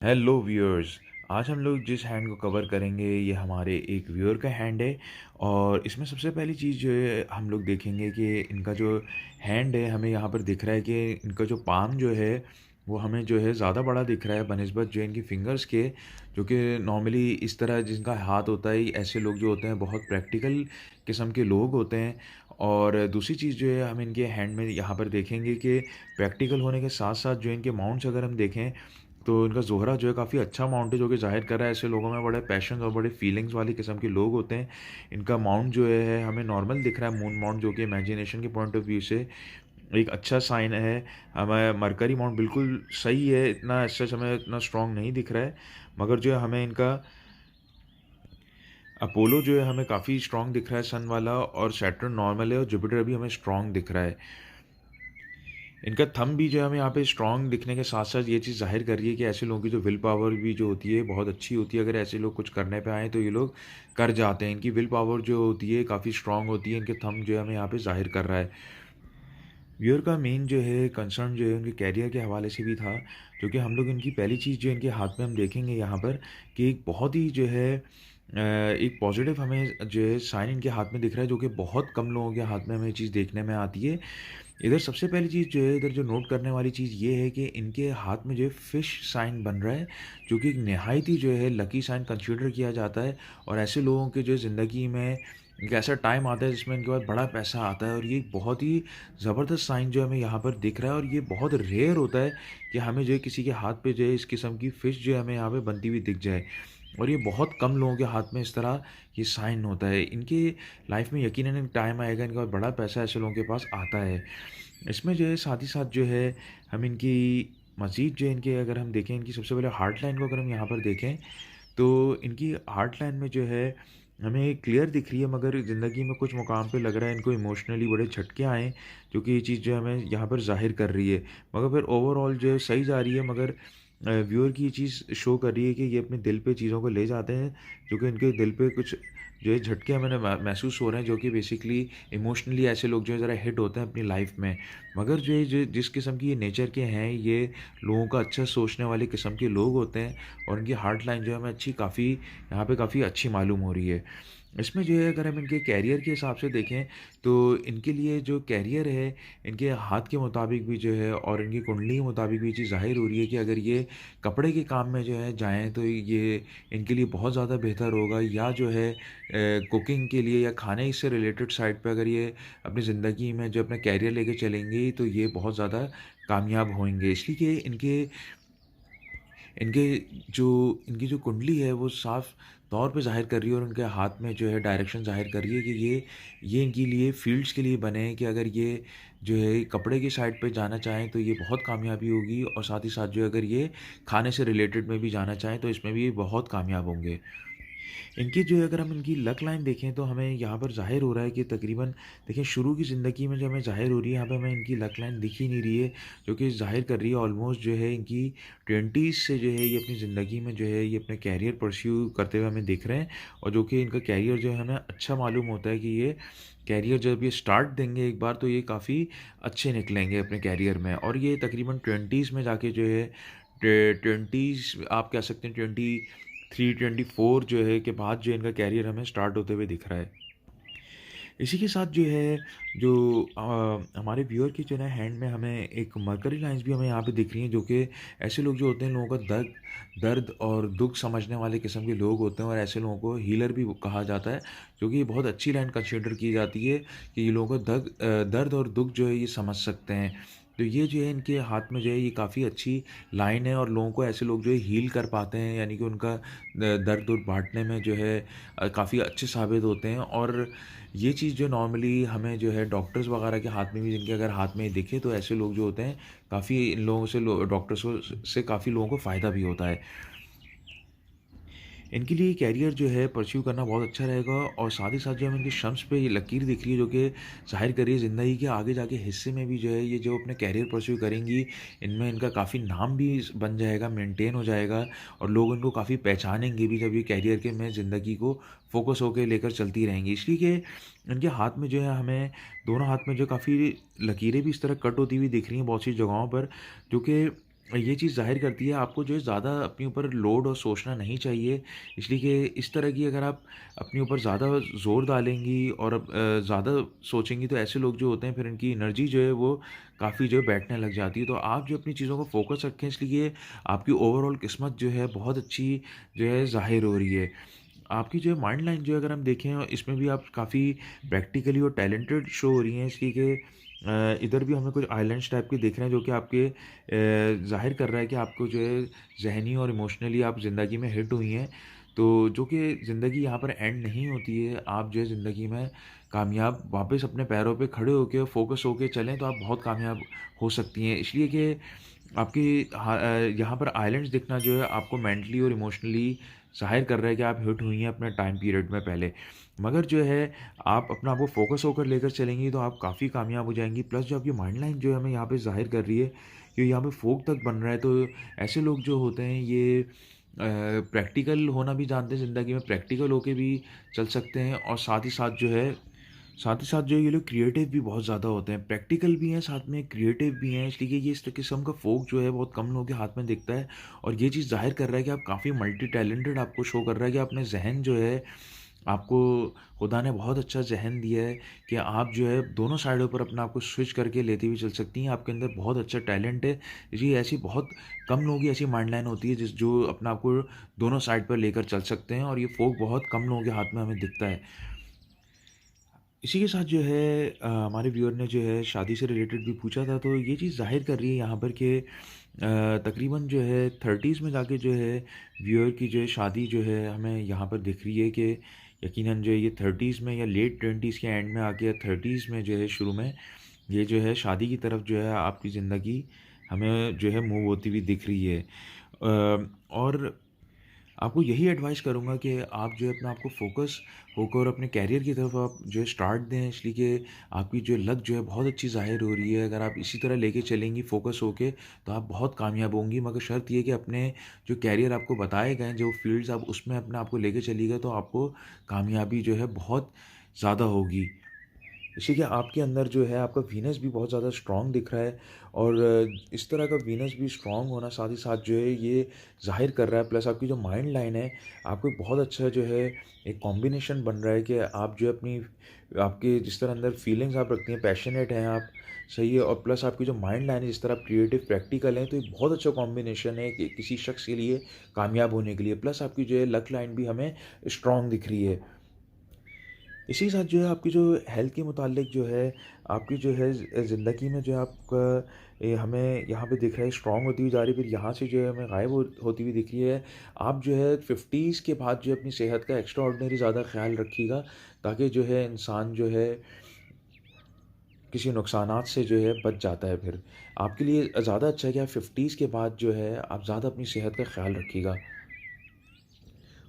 Hello viewers. आज हम लोग जिस हैंड को कवर करेंगे ये हमारे एक व्यूअर का हैंड है। और इसमें सबसे पहली चीज़ जो है हम लोग देखेंगे कि इनका जो हैंड है हमें यहाँ पर दिख रहा है कि इनका जो पाम जो है वो हमें जो है ज़्यादा बड़ा दिख रहा है बनिस्बत जो इनकी फिंगर्स के, जो कि नॉर्मली इस तरह जिनका हाथ होता है ऐसे लोग जो होते हैं बहुत प्रैक्टिकल किस्म के लोग होते हैं। और दूसरी चीज़ जो है हम इनके हैंड में यहाँ पर देखेंगे कि प्रैक्टिकल होने के साथ साथ जो इनके माउंट्स अगर हम देखें तो इनका ज़ोहरा जो है काफ़ी अच्छा माउंट है, जो कि ज़ाहिर कर रहा है ऐसे लोगों में बड़े पैशन और बड़े फीलिंग्स वाली किस्म के लोग होते हैं। इनका माउंट जो है हमें नॉर्मल दिख रहा है, मून माउंट, जो कि इमेजिनेशन के पॉइंट ऑफ व्यू से एक अच्छा साइन है। हमें मरकरी माउंट बिल्कुल सही है, इतना सच हमें इतना स्ट्रॉन्ग नहीं दिख रहा है। मगर जो है हमें इनका अपोलो जो है हमें काफ़ी स्ट्रॉन्ग दिख रहा है सन वाला, और सैटर्न नॉर्मल है, और जुपिटर भी हमें स्ट्रॉन्ग दिख रहा है। इनका थंब भी जो है हमें यहाँ पे स्ट्रॉन्ग दिखने के साथ साथ ये चीज़ ज़ाहिर कर रही है कि ऐसे लोगों की जो विल पावर भी जो होती है बहुत अच्छी होती है। अगर ऐसे लोग कुछ करने पे आएँ तो ये लोग कर जाते हैं। इनकी विल पावर जो होती है काफ़ी स्ट्रॉन्ग होती है। इनके थंब जो है हमें यहाँ पे ज़ाहिर कर रहा है। व्यूअर का मेन जो है कंसर्न जो है उनके कैरियर के हवाले से भी था, जो कि हम लोग इनकी पहली चीज़ जो इनके हाथ में हम देखेंगे यहाँ पर कि एक बहुत ही जो है एक पॉजिटिव हमें जो है साइन इनके हाथ में दिख रहा है, जो कि बहुत कम लोगों के हाथ में हमें ये चीज़ देखने में आती है। इधर सबसे पहली चीज़ जो है, इधर जो नोट करने वाली चीज़ ये है कि इनके हाथ में जो है फिश साइन बन रहा है, जो कि एक निहायत ही जो है लकी साइन कंसीडर किया जाता है। और ऐसे लोगों के जो ज़िंदगी में एक ऐसा टाइम आता है जिसमें इनके पास बड़ा पैसा आता है, और ये एक बहुत ही ज़बरदस्त साइन जो हमें यहाँ पर दिख रहा है। और ये बहुत रेयर होता है कि हमें जो है किसी के हाथ पे जो है इस किस्म की फ़िश जो है हमें यहाँ पे बनती हुई दिख जाए। और ये बहुत कम लोगों के हाथ में इस तरह ये साइन होता है। इनके लाइफ में यकीनन एक टाइम आएगा, इनके पास बड़ा पैसा ऐसे लोगों के पास आता है। इसमें जो है साथ ही साथ जो है हम इनकी मज़ीद जो है इनके अगर हम देखें, इनकी सबसे पहले हार्ट लाइन को अगर हम यहाँ पर देखें, तो इनकी हार्ट लाइन में जो है हमें क्लियर दिख रही है, मगर ज़िंदगी में कुछ मुकाम पे लग रहा है इनको इमोशनली बड़े झटके आए, जो कि ये चीज़ जो है हमें यहाँ पर ज़ाहिर कर रही है। मगर फिर ओवरऑल जो है सही जा रही है। मगर व्यूअर की ये चीज़ शो कर रही है कि ये अपने दिल पे चीज़ों को ले जाते हैं, जो कि इनके दिल पे कुछ जो है झटके हमें महसूस हो रहे हैं, जो कि बेसिकली इमोशनली ऐसे लोग जो है ज़रा हिट होते हैं अपनी लाइफ में। मगर जो ये जो जिस किस्म की ये नेचर के हैं, ये लोगों का अच्छा सोचने वाले किस्म के लोग होते हैं, और इनकी हार्ट लाइन जो है हमें अच्छी काफ़ी यहाँ पे काफ़ी अच्छी मालूम हो रही है। इसमें जो है अगर हम इनके कैरियर के हिसाब से देखें, तो इनके लिए जो कैरियर है, इनके हाथ के मुताबिक भी जो है और इनकी कुंडली के मुताबिक भी ये चीज़ ज़ाहिर हो रही है कि अगर ये कपड़े के काम में जो है जाएँ तो ये इनके लिए बहुत ज़्यादा बेहतर होगा, या जो है कुकिंग के लिए या खाने से रिलेटेड साइड पे अगर ये अपनी ज़िंदगी में जो अपना कैरियर लेके चलेंगे तो ये बहुत ज़्यादा कामयाब होंगे। इसलिए कि इनके इनके जो इनकी जो कुंडली है वो साफ़ तौर पे ज़ाहिर कर रही है, और उनके हाथ में जो है डायरेक्शन ज़ाहिर कर रही है कि ये इनके लिए फ़ील्ड्स के लिए बने हैं, कि अगर ये जो है कपड़े की साइड पे जाना चाहें तो ये बहुत कामयाबी होगी, और साथ ही साथ जो है अगर ये खाने से रिलेटेड में भी जाना चाहें तो इसमें भी ये बहुत कामयाब होंगे। इनकी जो है अगर हम इनकी लक लाइन देखें तो हमें यहाँ पर ज़ाहिर हो रहा है कि तकरीबन देखिए शुरू की ज़िंदगी में जो हमें ज़ाहिर हो रही है, यहाँ पे हमें इनकी लक लाइन दिख ही नहीं रही है, जो कि ज़ाहिर कर रही है ऑलमोस्ट जो है इनकी 20s से जो है ये अपनी ज़िंदगी में जो है ये अपने कैरियर परस्यू करते हुए हमें दिख रहे हैं। और जो कि इनका कैरियर जो है हमें अच्छा मालूम होता है कि ये कैरियर जब ये स्टार्ट देंगे एक बार तो ये काफ़ी अच्छे निकलेंगे अपने कैरियर में। और ये तकरीबन 20s में जाके जो है 20s आप कह सकते हैं 23-24 जो है के बाद जो इनका कैरियर हमें स्टार्ट होते हुए दिख रहा है। इसी के साथ जो है जो हमारे व्यूअर के जो है हैंड में हमें एक मरकरी लाइन्स भी हमें यहाँ पे दिख रही हैं, जो कि ऐसे लोग जो होते हैं लोगों का दर्द दर्द और दुःख समझने वाले किस्म के लोग होते हैं, और ऐसे लोगों को हीलर भी कहा जाता है, जो कि ये बहुत अच्छी लाइन कंसिडर की जाती है कि ये लोगों का दर्द और दुःख जो है ये समझ सकते हैं। तो ये जो है इनके हाथ में जो है ये काफ़ी अच्छी लाइन है, और लोगों को ऐसे लोग जो है हील कर पाते हैं, यानी कि उनका दर्द दुःख बाँटने में जो है काफ़ी अच्छे साबित होते हैं। और ये चीज़ जो नॉर्मली हमें जो है डॉक्टर्स वगैरह के हाथ में भी, जिनके अगर हाथ में दिखे तो ऐसे लोग जो होते हैं काफ़ी इन लोगों से डॉक्टर्स को से काफ़ी लोगों को फ़ायदा भी होता है। इनके लिए कैरियर जो है परस्यू करना बहुत अच्छा रहेगा, और साथ ही साथ जो हमें इनके शम्स पे ये लकीर दिख रही है, जो कि ज़ाहिर कर रही है ज़िंदगी के आगे जाके हिस्से में भी जो है ये जो अपने कैरियर परस्यू करेंगी, इनमें इनका काफ़ी नाम भी बन जाएगा, मेंटेन हो जाएगा, और लोग इनको काफ़ी पहचानेंगे भी जब ये कैरियर के में ज़िंदगी को फ़ोकस होके लेकर चलती रहेंगी। इसलिए कि इनके हाथ में जो है हमें दोनों हाथ में जो काफ़ी लकीरें भी इस तरह कट होती हुई दिख रही हैं बहुत सी जगहों पर, जो कि ये चीज़ ज़ाहिर करती है आपको जो है ज़्यादा अपने ऊपर लोड और सोचना नहीं चाहिए। इसलिए कि इस तरह की अगर आप अपने ऊपर ज़्यादा ज़ोर डालेंगी और ज़्यादा सोचेंगी तो ऐसे लोग जो होते हैं फिर इनकी एनर्जी जो है वो काफ़ी जो है बैठने लग जाती है। तो आप जो अपनी चीज़ों को फ़ोकस रखें इसलिए आपकी ओवरऑल किस्मत जो है बहुत अच्छी जो है ज़ाहिर हो रही है। आपकी जो है माइंड लाइन जो है अगर हम देखें इसमें भी आप काफ़ी प्रैक्टिकली और टैलेंटेड शो हो रही हैं इसलिए कि इधर भी हमें कुछ आइलैंड्स टाइप के दिख रहे हैं जो कि आपके ज़ाहिर कर रहा है कि आपको जो है ज़हनी और इमोशनली आप ज़िंदगी में हिट हुई हैं। तो जो कि ज़िंदगी यहाँ पर एंड नहीं होती है, आप जो है ज़िंदगी में कामयाब वापस अपने पैरों पे खड़े होके फ़ोकस होके चलें तो आप बहुत कामयाब हो सकती हैं। इसलिए कि आपकी यहाँ पर आइलैंड्स दिखना जो है आपको मेंटली और इमोशनली ज़ाहिर कर रहा है कि आप हिट हुई हैं अपने टाइम पीरियड में पहले। मगर जो है आप अपना आपको फ़ोकस होकर लेकर चलेंगी तो आप काफ़ी कामयाब हो जाएँगी। प्लस जो आपकी माइंड लाइन जो है हमें यहाँ पे ज़ाहिर कर रही है कि यहाँ पे फ़ोग तक बन रहा है तो ऐसे लोग जो होते हैं ये प्रैक्टिकल होना भी जानते हैं ज़िंदगी में, प्रैक्टिकल होके भी चल सकते हैं और साथ ही साथ जो है ये लोग क्रिएटिव भी बहुत ज़्यादा होते हैं। प्रैक्टिकल भी हैं, साथ में क्रिएटिव भी हैं, इसलिए कि ये इस किस्म का फ़ोक जो है बहुत कम लोगों के हाथ में दिखता है और ये चीज़ ज़ाहिर कर रहा है कि आप काफ़ी मल्टी टैलेंटेड आपको शो कर रहा है कि आपने ज़हन जो है आपको खुदा ने बहुत अच्छा ज़हन दिया है कि आप जो है दोनों साइडों पर अपना आपको स्विच करके लेती हुई चल सकती हैं। आपके अंदर बहुत अच्छा टैलेंट है। जी, ऐसी बहुत कम लोगों की ऐसी माइंड लाइन होती है जो अपना आपको दोनों साइड पर लेकर चल सकते हैं और ये फ़ोक बहुत कम लोगों के हाथ में हमें दिखता है। इसी के साथ जो है हमारे व्यूअर ने जो है शादी से रिलेटेड भी पूछा था, तो ये चीज़ ज़ाहिर कर रही है यहाँ पर कि तकरीबन जो है 30s में जाके जो है व्यूअर की जो है शादी जो है हमें यहाँ पर दिख रही है कि यकीनन जो है ये 30s में या लेट 20s के एंड में आके या 30s में जो है शुरू में ये जो है शादी की तरफ जो है आपकी ज़िंदगी हमें जो है मूव होती हुई दिख रही है। और आपको यही एडवाइस करूँगा कि आप जो है अपना आपको फ़ोकस होकर अपने करियर की तरफ आप जो है स्टार्ट दें इसलिए कि आपकी जो लक जो है बहुत अच्छी ज़ाहिर हो रही है। अगर आप इसी तरह लेके चलेंगी फ़ोकस होके तो आप बहुत कामयाब होंगी। मगर शर्त ये है कि अपने जो करियर आपको बताए गए हैं, जो फ़ील्ड्स आप उसमें अपने आप को लेके चलिएगा तो आपको कामयाबी जो है बहुत ज़्यादा होगी। जैसे कि आपके अंदर जो है आपका वीनस भी बहुत ज़्यादा स्ट्रॉन्ग दिख रहा है और इस तरह का वीनस भी स्ट्रॉन्ग होना साथ ही साथ जो है ये ज़ाहिर कर रहा है प्लस आपकी जो माइंड लाइन है आपको बहुत अच्छा जो है एक कॉम्बिनेशन बन रहा है कि आप जो अपनी आपके जिस तरह अंदर फीलिंग्स आप रखती हैं पैशनेट हैं आप सही है और प्लस आपकी जो माइंड लाइन है जिस तरह आप क्रिएटिव प्रैक्टिकल हैं तो ये बहुत अच्छा कॉम्बिनेशन है कि किसी शख्स के लिए कामयाब होने के लिए प्लस आपकी जो है लक लाइन भी हमें स्ट्रॉन्ग दिख रही है। इसी के साथ जो है आपकी जो हेल्थ के मुतालिक जो है आपकी जो है ज़िंदगी में जो है आपका हमें यहाँ पे दिख रहा है स्ट्रॉन्ग होती हुई जा रही है फिर यहाँ से जो है हमें गायब होती हुई दिख रही है। आप जो है 50s के बाद जो है अपनी सेहत का एक्स्ट्रा ऑर्डिनरी ज़्यादा ख्याल रखिएगा ताकि जो है इंसान जो है किसी नुकसानात से जो है बच जाता है फिर। आपके लिए ज़्यादा अच्छा है कि आप 50s के बाद जो है आप ज़्यादा अपनी सेहत का ख्याल रखिएगा।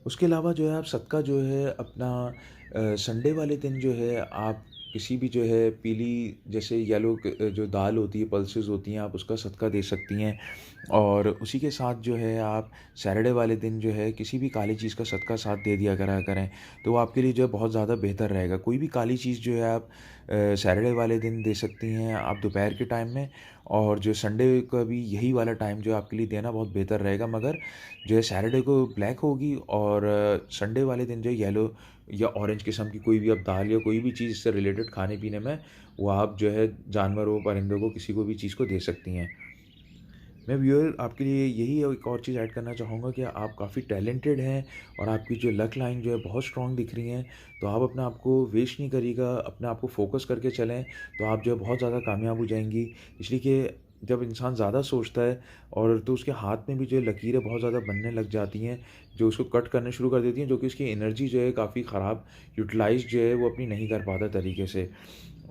उसके अलावा जो है आप सदका जो है अपना संडे वाले दिन जो है आप किसी भी जो है पीली जैसे येलो जो दाल होती है पल्सेस होती हैं आप उसका सदका दे सकती हैं और उसी के साथ जो है आप सैटरडे वाले दिन जो है किसी भी काली चीज़ का सदका साथ दे दिया करा करें तो वो आपके लिए जो है बहुत ज़्यादा बेहतर रहेगा। कोई भी काली चीज़ जो है आप सैटरडे वाले दिन दे सकती हैं आप दोपहर के टाइम में और जो संडे का भी यही वाला टाइम जो है आपके लिए देना बहुत बेहतर रहेगा। मगर जो है सैटरडे को ब्लैक होगी और संडे वाले दिन जो है येलो या ऑरेंज किस्म की कोई भी आप दाल या कोई भी चीज़ इससे रिलेटेड खाने पीने में वो आप जो है जानवरों परिंदों को किसी को भी चीज़ को दे सकती हैं। मैं व्यूअर आपके लिए यही एक और चीज़ ऐड करना चाहूँगा कि आप काफ़ी टैलेंटेड हैं और आपकी जो लक लाइन जो है बहुत स्ट्रॉन्ग दिख रही हैं तो आप अपने आप को वेस्ट नहीं करिएगा अपने आप को फोकस करके चलें तो आप जो है बहुत ज़्यादा कामयाब हो जाएंगी। इसलिए कि जब इंसान ज़्यादा सोचता है और तो उसके हाथ में भी जो है लकीरें बहुत ज़्यादा बनने लग जाती हैं जो उसको कट करने शुरू कर देती हैं जो कि उसकी एनर्जी जो है काफ़ी ख़राब यूटिलाइज जो है वो अपनी नहीं कर पाता तरीके से।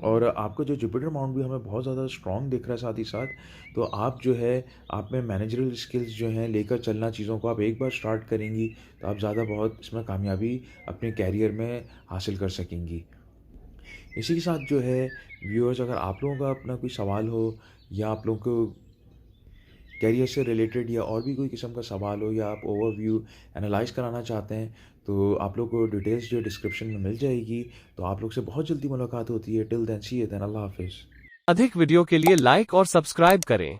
और आपका जो जुपिटर माउंट भी हमें बहुत ज़्यादा स्ट्रॉन्ग दिख रहा है साथ ही साथ तो आप जो है आप में मैनेजरल स्किल्स जो हैं लेकर चलना चीज़ों को आप एक बार स्टार्ट करेंगी तो आप ज़्यादा बहुत इसमें कामयाबी अपने कैरियर में हासिल कर सकेंगी। इसी के साथ जो है व्यूअर्स अगर आप लोगों का अपना कोई सवाल हो या आप लोगों को कैरियर से रिलेटेड या और भी कोई किस्म का सवाल हो या आप ओवरव्यू एनालाइज कराना चाहते हैं तो आप लोग को डिटेल्स जो डिस्क्रिप्शन में मिल जाएगी। तो आप लोग से बहुत जल्दी मुलाकात होती है। Till then see you then अल्लाह हाफिज़। अधिक वीडियो के लिए लाइक और सब्सक्राइब करें।